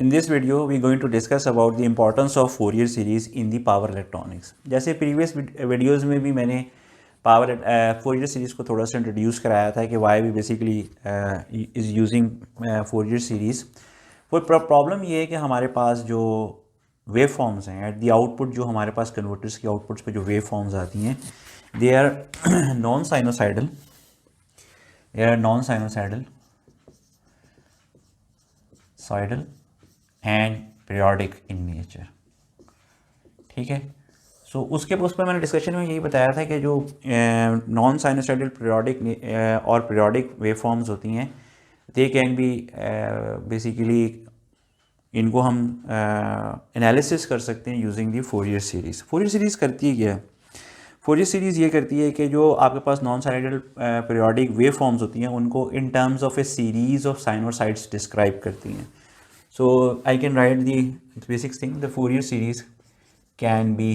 In this video, we are going to discuss about the importance of Fourier series in the power electronics. जैसे previous videos में भी मैंने power Fourier series को थोड़ा सा introduce कराया था कि why we basically is using Fourier series. वो प्रॉब्लम ये है कि हमारे पास जो वेव फॉर्म्स हैं एट द आउटपुट, जो हमारे पास कन्वर्टर्स की आउटपुट्स पे जो वेव फॉर्म्स आती हैं, they are non sinusoidal, and periodic in nature. ठीक है. सो उसके उस पर मैंने डिस्कशन में यही बताया था कि जो नॉन साइनोसाइडल पीरियोडिक और पीरियोडिक वेव फॉर्म्स होती हैं, दे कैन बी बेसिकली, इनको हम एनालिसिस कर सकते हैं using the Fourier series. Fourier series करती है क्या? फोरियर सीरीज़ ये करती है कि जो आपके पास non sinusoidal periodic wave forms होती हैं उनको in terms of a series of sinusoids describe करती हैं. So I can write the basic thing. The Fourier series can be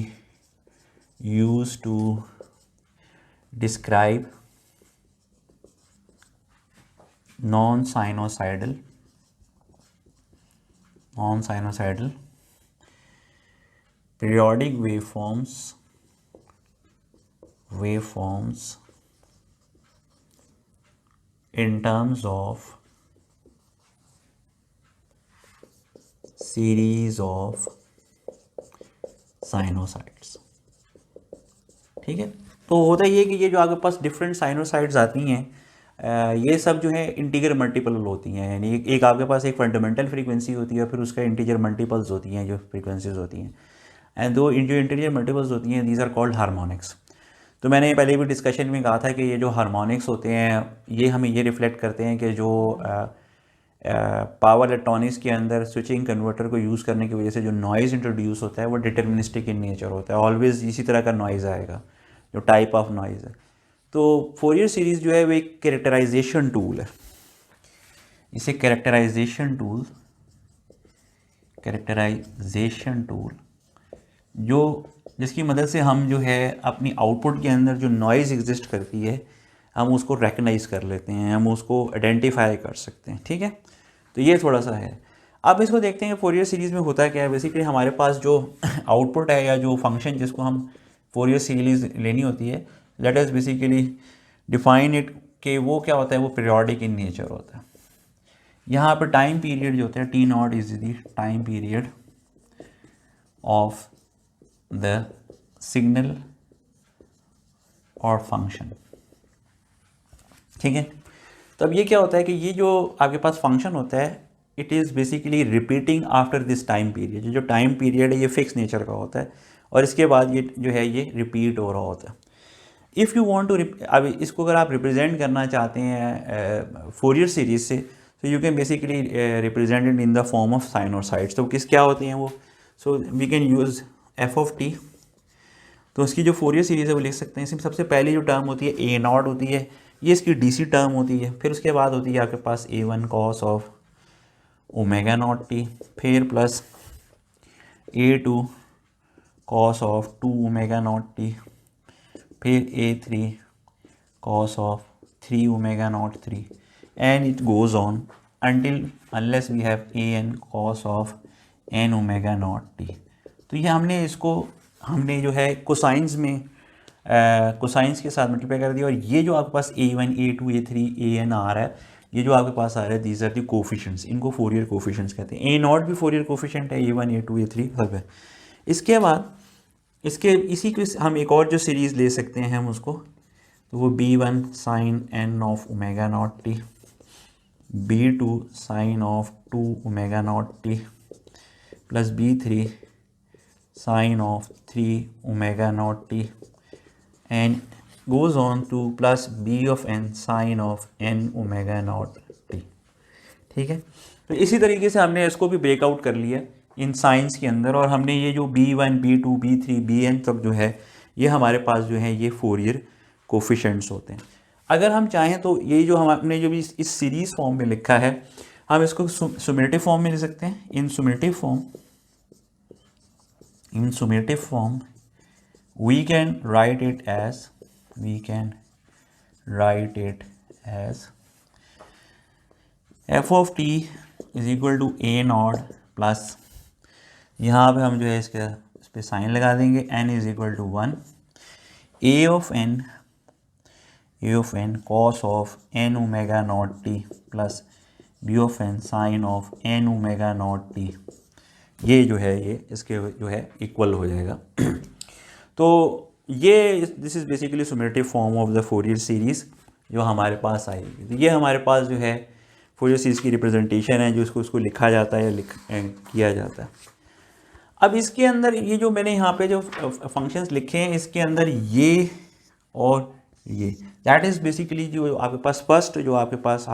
used to describe non-sinusoidal periodic waveforms in terms of series of sinusoids. ठीक है. तो होता ये कि ये जो आपके पास डिफरेंट साइनोसाइड्स आती हैं, ये सब जो है इंटीजर मल्टीपल होती हैं. यानी एक आपके पास एक फंडामेंटल फ्रीक्वेंसी होती है, फिर उसका इंटीजर मल्टीपल्स होती हैं जो फ्रीक्वेंसीज होती हैं. एंड जो इंटीजर मल्टीपल्स होती हैं, दीज आर कॉल्ड हार्मोनिक्स. तो मैंने पहले भी डिस्कशन में कहा था कि ये जो हार्मोनिक्स होते हैं, ये हमें ये रिफ्लेक्ट करते हैं कि जो पावर इलेक्ट्रॉनिक्स के अंदर स्विचिंग कन्वर्टर को यूज़ करने की वजह से जो नॉइज़ इंट्रोड्यूस होता है वो डिटर्मिनिस्टिक इन नेचर होता है. ऑलवेज इसी तरह का नॉइज़ आएगा, जो टाइप ऑफ नॉइज़ है. तो फोरियर सीरीज़ जो है वो एक कैरेक्टराइजेशन टूल है. इसे कैरेक्टराइजेशन टूल जो जिसकी मदद से हम जो है अपनी आउटपुट के अंदर जो नॉइज़ एग्जिस्ट करती है, हम उसको रिकग्नाइज़ कर लेते हैं, हम उसको आइडेंटिफाई कर सकते हैं. ठीक है. तो ये थोड़ा सा है. अब इसको देखते हैं फोरियर सीरीज़ में होता क्या है. बेसिकली हमारे पास जो आउटपुट है या जो फंक्शन जिसको हम फोरियर सीरीज़ लेनी होती है, let us basically define it कि वो क्या होता है, वो पीरियोडिक इन नेचर होता है. यहाँ पर टाइम पीरियड जो होता है T not is the time period of the signal और फंक्शन. ठीक है. तो अब ये क्या होता है कि ये जो आपके पास फंक्शन होता है, it is basically repeating after this time period. जो टाइम पीरियड है ये फिक्स नेचर का होता है और इसके बाद ये जो है ये रिपीट हो रहा होता है. इफ़ यू वांट टू, अब इसको अगर आप रिप्रेजेंट करना चाहते हैं फोरियर सीरीज से, तो you can basically represent it in the form of sinusoids. तो क्या होते हैं वो? So we can use F of T. तो उसकी जो फोरियर सीरीज़ है वो लिख सकते हैं. इसमें सबसे पहली जो टर्म होती है ए नॉट होती है, ये इसकी डीसी टर्म होती है. फिर उसके बाद होती है आपके पास A1 cos of omega naught T, फिर plus A2 cos of 2 omega naught T, फिर A3 cos of 3 omega naught 3, and it goes on until unless we have an cos of n omega naught T. तो ये हमने जो है cosines में cosines के साथ मल्टीप्लाई कर दिया. और ये जो आपके पास A1 A2 A3 AN आ रहा है, ये जो आपके पास आ रहा है, दीज आर दी कोफिशिएंट्स. इनको फोरियर कोफिशिएंट्स कहते हैं. A नॉट भी फोरियर कोफिशिएंट है, A1 A2 A3 सब है. इसके बाद इसी को हम एक और जो सीरीज़ ले सकते हैं हम उसको, तो वो B1 sine n of omega naught t, B2 sine of 2 omega naught t, plus B3 sine of 3 omega naught t, and goes on to plus b of n sin of n omega not t. ठीक है. तो इसी तरीके से हमने इसको भी breakout कर लिया इन साइंस के अंदर, और हमने ये जो B1 B2 B3 Bn तक जो है, ये हमारे पास जो है ये फोरियर कोफिशिएंट्स होते हैं. अगर हम चाहें तो ये जो हमने जो भी इस सीरीज़ फॉर्म में लिखा है, हम इसको सुमेटिव फॉर्म में लिख सकते हैं. इन सुमेटिव form we can write it as f of t is equal to a naught plus यहाँ पे हम जो है इसके इस पर साइन लगा देंगे, n is equal to 1 a of n cos of n omega naught t plus b of n sine of n omega naught t, ये जो है ये इसके जो है इक्वल हो जाएगा। तो ये this is basically summative form of the Fourier series जो हमारे पास आएगी। तो ये हमारे पास जो है फोरियर सीरीज़ की रिप्रेजेंटेशन है, जो उसको लिखा जाता है या किया जाता है। अब इसके अंदर ये जो मैंने यहाँ पे जो फंक्शंस लिखे हैं, इसके अंदर ये और ये, दैट इज़ बेसिकली जो आपके पास फर्स्ट जो आपके पास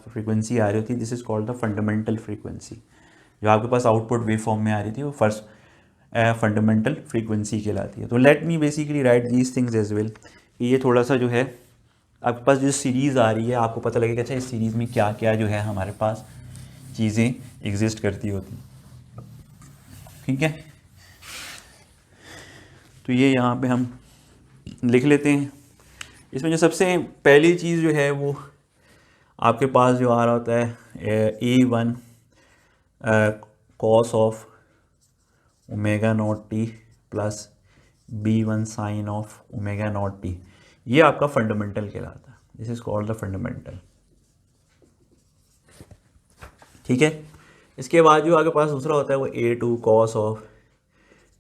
फ्रीक्वेंसी आ रही होती है, this is called the fundamental frequency. जो आपके पास आउटपुट वेव फॉर्म में आ रही थी वो फर्स्ट फंडामेंटल फ्रीक्वेंसी कहलाती है। तो let me basically write these things as well, कि ये थोड़ा सा जो है आपके पास जो सीरीज़ आ रही है आपको पता लगेगा अच्छा इस सीरीज़ में क्या क्या जो है हमारे पास चीज़ें एग्जिस्ट करती होती, ठीक है। तो ये यहाँ पे हम लिख लेते हैं। इसमें जो सबसे पहली चीज़ जो है वो आपके पास जो आ रहा होता है A1 cos of omega naught t plus B1 sine of omega naught t, ये आपका फंडामेंटल कहलाता है। This is called the fundamental, ठीक है। इसके बाद जो आपके पास दूसरा होता है वो A2 cos of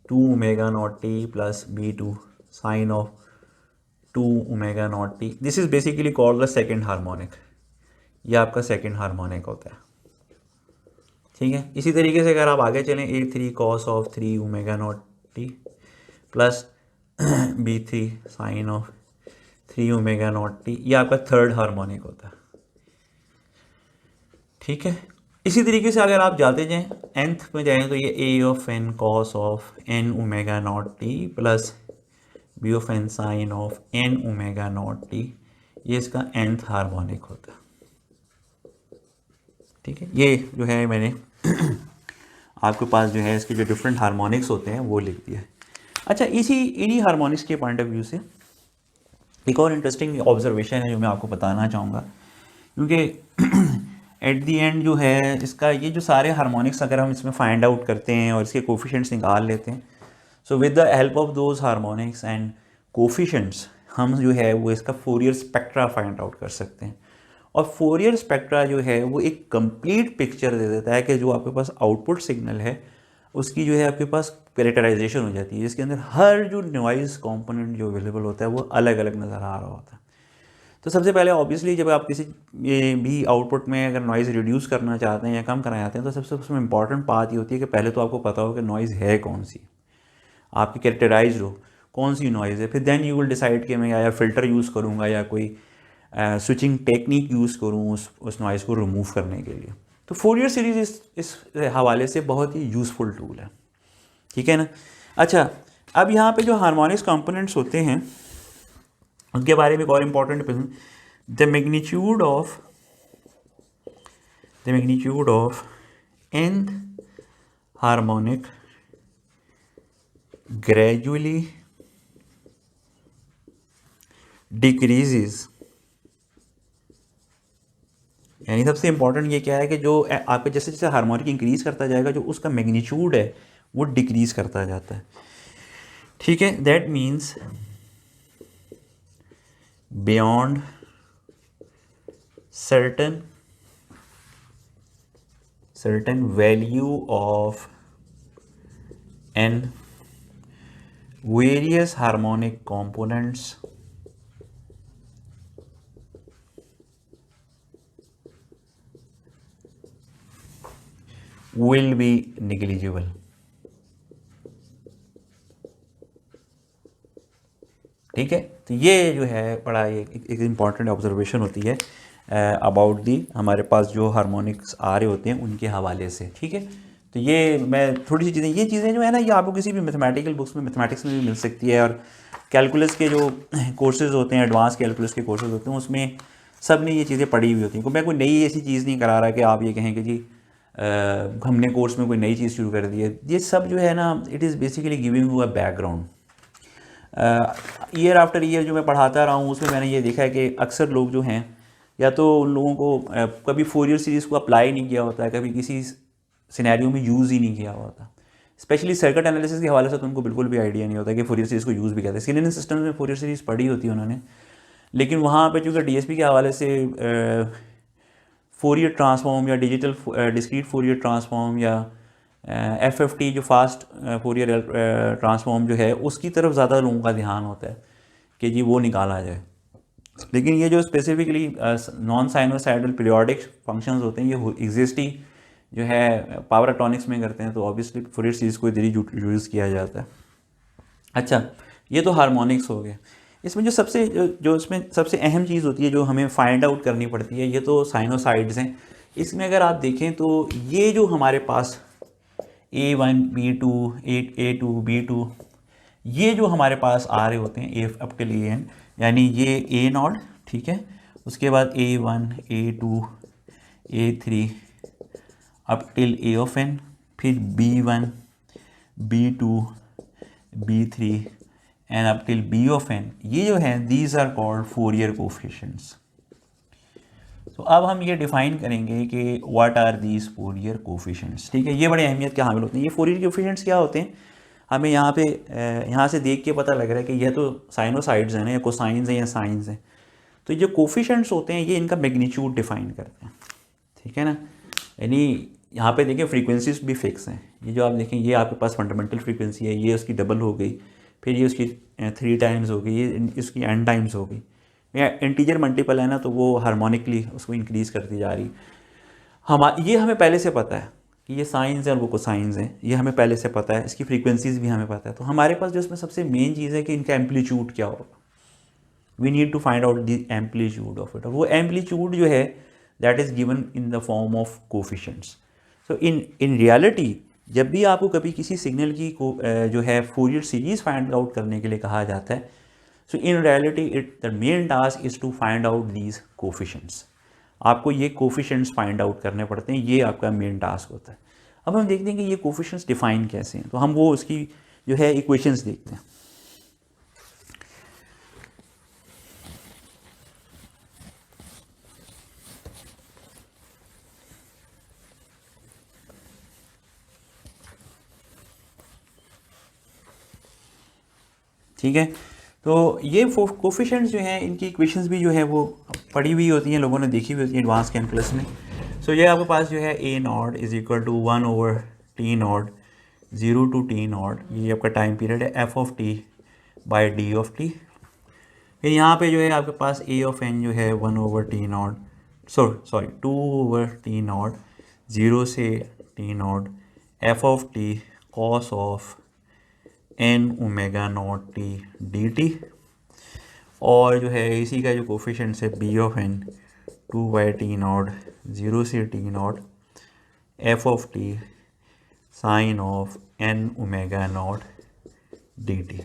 2 omega naught t plus B2 sine of 2 omega naught t, this is basically called the second harmonic, ये आपका सेकेंड हार्मोनिक होता है, ठीक है। इसी तरीके से अगर आप आगे चलें A3 cos of 3 omega naught t plus B3 sine of 3 omega naught t, ये आपका थर्ड हार्मोनिक होता है, ठीक है। इसी तरीके से अगर आप जाते जाएं nth में जाएं तो ये A of n cos of n omega naught t plus B of n sine of n omega naught t, ये इसका nth हार्मोनिक होता है, ठीक है। ये जो है मैंने आपके पास जो है इसके जो डिफरेंट हार्मोनिक्स होते हैं वो लिख दिया है। अच्छा, इन्हीं हार्मोनिक्स के पॉइंट ऑफ व्यू से एक और इंटरेस्टिंग ऑब्जर्वेशन है जो मैं आपको बताना चाहूँगा, क्योंकि एट दी एंड जो है इसका ये जो सारे हार्मोनिक्स अगर हम इसमें फाइंड आउट करते हैं और इसके कोफिशिएंट्स निकाल लेते हैं, so with the help of those harmonics and coefficients हम जो है वो इसका फोरियर स्पेक्ट्रा फाइंड आउट कर सकते हैं। और फोरियर स्पेक्ट्रा जो है वो एक कंप्लीट पिक्चर दे देता है कि जो आपके पास आउटपुट सिग्नल है उसकी जो है आपके पास कैरेक्टराइजेशन हो जाती है, जिसके अंदर हर जो नॉइज़ कंपोनेंट जो अवेलेबल होता है वो अलग अलग नज़र आ रहा होता है। तो सबसे पहले ऑब्वियसली जब आप किसी भी आउटपुट में अगर नॉइज़ रिड्यूस करना चाहते हैं या कम करना चाहते हैं तो सबसे उसमें इंपॉर्टेंट बात ये होती है कि पहले तो आपको पता हो कि नॉइज़ है कौन सी, आपकी कैरेक्टराइज हो कौन सी नॉइज़ है, फिर देन यू विल डिसाइड कि मैं या फ़िल्टर यूज़ करूँगा या कोई स्विचिंग टेक्निक यूज़ करूँ उस नॉइज़ को रिमूव करने के लिए। तो फोरियर सीरीज़ इस हवाले से बहुत ही यूज़फुल टूल है, ठीक है ना। अच्छा, अब यहाँ पे जो हार्मोनिक्स कंपोनेंट्स होते हैं उनके बारे में एक और important, the magnitude of nth harmonic gradually decreases, यानी सबसे इंपॉर्टेंट ये क्या है कि जो आपके जैसे जैसे हार्मोनिक इंक्रीज करता जाएगा जो उसका मैग्नीट्यूड है वो डिक्रीज करता जाता है, ठीक है। That means beyond certain value of n various harmonic components will be negligible, ठीक है। तो ये जो है बड़ा एक इम्पॉर्टेंट ऑब्जर्वेशन होती है अबाउट दी हमारे पास जो हार्मोनिक्स आ रहे होते हैं उनके हवाले से, ठीक है। तो ये मैं थोड़ी सी चीज़ें, ये चीज़ें जो है ना ये आपको किसी भी मैथमेटिकल बुक्स में मैथमेटिक्स में भी मिल सकती है, और कैलकुलस के जो कोर्सेज़ होते हैं, एडवांस कैलकुलस के कोर्सेज़ होते हैं, उसमें सब ने ये चीज़ें पढ़ी हुई होती हैं। मैं कोई नई ऐसी चीज़ नहीं करा रहा कि आप ये कहें कि जी हमने कोर्स में कोई नई चीज़ शुरू कर दी है। ये सब जो है ना it is basically giving you a background. Year after year जो मैं पढ़ाता रहा हूँ उसमें मैंने ये देखा है कि अक्सर लोग जो हैं या तो उन लोगों को कभी फोरियर सीरीज़ को अप्लाई नहीं किया होता है, कभी किसी सिनेरियो में यूज़ ही नहीं किया हुआ था। स्पेशली सर्किट एनालिसिस के हवाले से तो उनको बिल्कुल भी आइडिया नहीं होता कि फोरियर सीरीज़ को यूज़ भी कहते हैं। सीएनएन सिस्टम में फोरियर सीरीज़ पढ़ी होती है उन्होंने, लेकिन वहाँ पे चूँकि डीएसपी के हवाले से फोरियर ट्रांसफॉर्म या डिजिटल डिस्क्रीट फोरियर ट्रांसफॉर्म या एफएफटी जो फास्ट फोरियर ट्रांसफॉर्म जो है उसकी तरफ ज़्यादा लोगों का ध्यान होता है कि जी वो निकाला जाए। लेकिन ये जो specifically non sinusoidal periodic functions होते हैं ये एग्जिस्ट ही जो है पावर इलेक्ट्रॉनिक्स में करते हैं, तो ऑब्वियसली फोरियर सीरीज़ को इधर ही यूज़ किया जाता है। अच्छा, ये तो हार्मोनिक्स हो गए। इसमें जो इसमें सबसे अहम चीज़ होती है जो हमें फाइंड आउट करनी पड़ती है, ये तो साइनोसाइड्स हैं। इसमें अगर आप देखें तो ये जो हमारे पास A1 B2 A2 B2 ये जो हमारे पास आ रहे होते हैं A अप टिल AN, यानी ये A नॉट, ठीक है, उसके बाद A1 A2 A3 up till A of N, फिर B1 B2 B3 and up till B of N, ये जो है these are called Fourier coefficients. तो अब हम ये डिफाइन करेंगे कि what are these Fourier coefficients, ठीक है। ये बड़ी अहमियत के हामिल होते हैं। ये फोरियर कोफिशिएंट्स क्या होते हैं, हमें यहाँ से देख के पता लग रहा है कि यह तो साइनोसाइड्स हैं ना, या कोसाइंस हैं या साइंस हैं। तो जो कोफिशिएंट्स होते हैं ये इनका मैग्नीट्यूड डिफाइन करते हैं, ठीक है ना। यानी यहाँ पे देखें फ्रीक्वेंसीज भी फिक्स हैं। ये जो आप देखें ये आपके पास फंडामेंटल फ्रीक्वेंसी है, ये उसकी डबल हो गई, फिर ये उसकी 3 टाइम्स हो गई, ये इसकी n टाइम्स हो गई। या इंटीजर मल्टीपल है ना, तो वो हार्मोनिकली उसको इंक्रीज़ करती जा रही। ये हमें पहले से पता है कि ये साइंस है और वो कोसाइंस हैं, ये हमें पहले से पता है। इसकी फ्रीक्वेंसीज भी हमें पता है। तो हमारे पास जो इसमें सबसे मेन चीज़ है कि इनका एम्पलीट्यूड क्या होगा। We need to find out the amplitude of it, और वो एम्पलीट्यूड जो है that is given in the form of coefficients. So in reality जब भी आपको कभी किसी सिग्नल की जो है फोरियर सीरीज़ फाइंड आउट करने के लिए कहा जाता है, so in reality the main task is to find out these coefficients. आपको ये कोफिशिएंट्स फाइंड आउट करने पड़ते हैं, ये आपका मेन टास्क होता है। अब हम देखते हैं कि ये कोफिशिएंट्स डिफाइन कैसे हैं, तो हम वो उसकी जो है इक्वेशंस देखते हैं। ठीक है, तो ये कोफिशिएंट्स जो हैं इनकी इक्वेशंस भी जो है वो पढ़ी हुई होती हैं, लोगों ने देखी हुई होती है एडवांस कैलकुलस में। सो ये आपके पास जो है A naught is equal to 1/T naught 0 to T naught, ये आपका टाइम पीरियड है, F of T by D of T। फिर यहाँ पे जो है आपके पास A ऑफ N जो है 1/T not sorry 2/T not 0 से T naught F of T cos of N omega not T dt, और जो है इसी का जो कोफिशिएंट्स है B of N 2/T not 0 से T naught F of T sine of N omega naught dt।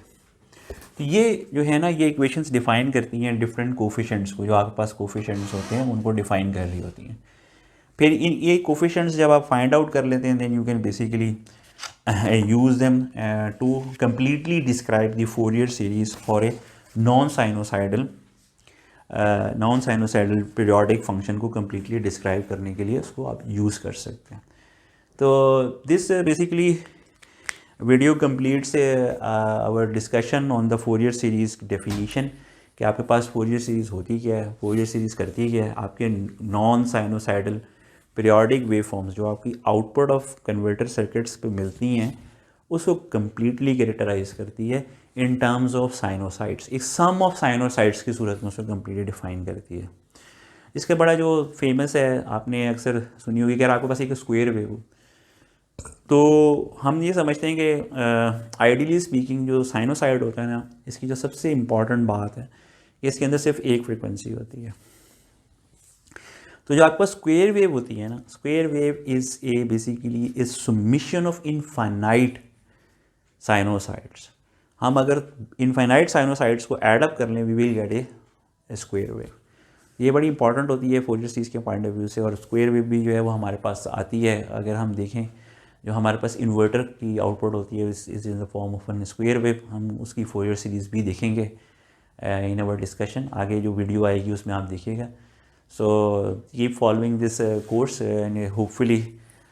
तो ये जो है ना ये इक्वेशंस डिफाइन करती हैं डिफरेंट कोफिशिएंट्स को, जो आपके पास कोफिशिएंट्स होते हैं उनको डिफाइन कर रही होती हैं। फिर इन ये कोफिशिएंट्स जब आप फाइंड आउट कर लेते हैं, then you can basically use them to completely describe the Fourier series for a non-sinusoidal periodic function को completely describe करने के लिए उसको आप use कर सकते हैं। तो this basically video completes our discussion on the Fourier series definition, कि आपके पास Fourier series होती क्या है, Fourier series करती क्या है, आपके non-sinusoidal पीरियोडिक वेव फॉर्म्स जो आपकी आउटपुट ऑफ कन्वर्टर सर्किट्स पे मिलती हैं उसको कम्प्लीटली कैरेक्टराइज करती है इन टर्म्स ऑफ साइनोसाइड्स। एक सम ऑफ साइनोसाइड्स की सूरत में उसको कम्प्लीटली डिफाइन करती है। इसका बड़ा जो फेमस है, आपने अक्सर सुनी होगी कि अगर आपके पास एक स्क्वायर वेव हो, तो हम ये समझते हैं कि आइडियली स्पीकिंग जो साइनोसाइड होता है ना, इसकी जो सबसे इम्पॉर्टेंट बात है कि इसके अंदर सिर्फ एक फ्रिक्वेंसी होती है। तो जो आपके पास स्क्वायर वेव होती है ना, square wave is a basically is summation of infinite sinusoids. हम अगर इनफाइनाइट साइनोसाइड्स को ऐड अप कर लें, we will get a square wave. ये बड़ी इंपॉर्टेंट होती है फोरियर सीरीज़ के पॉइंट ऑफ व्यू से। और स्क्वायर वेव भी जो है वो हमारे पास आती है, अगर हम देखें जो हमारे पास इन्वर्टर की आउटपुट होती है is in the form of an square wave. हम उसकी फोरियर सीरीज़ भी देखेंगे इन अवर डिस्कशन, आगे जो वीडियो आएगी उसमें आप देखिएगा। So keep following this course and hopefully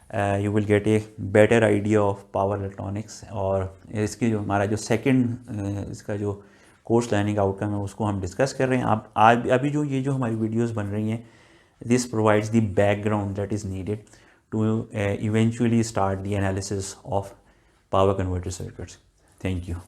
you will get a better idea of power electronics. और इसकी जो हमारा जो सेकंड इसका जो कोर्स लर्निंग आउटकम है उसको हम डिस्कस कर रहे हैं। आप आज अभी जो ये जो हमारी वीडियोस बन रही हैं, this provides the background that is needed to eventually start the analysis of power converter circuits. Thank you.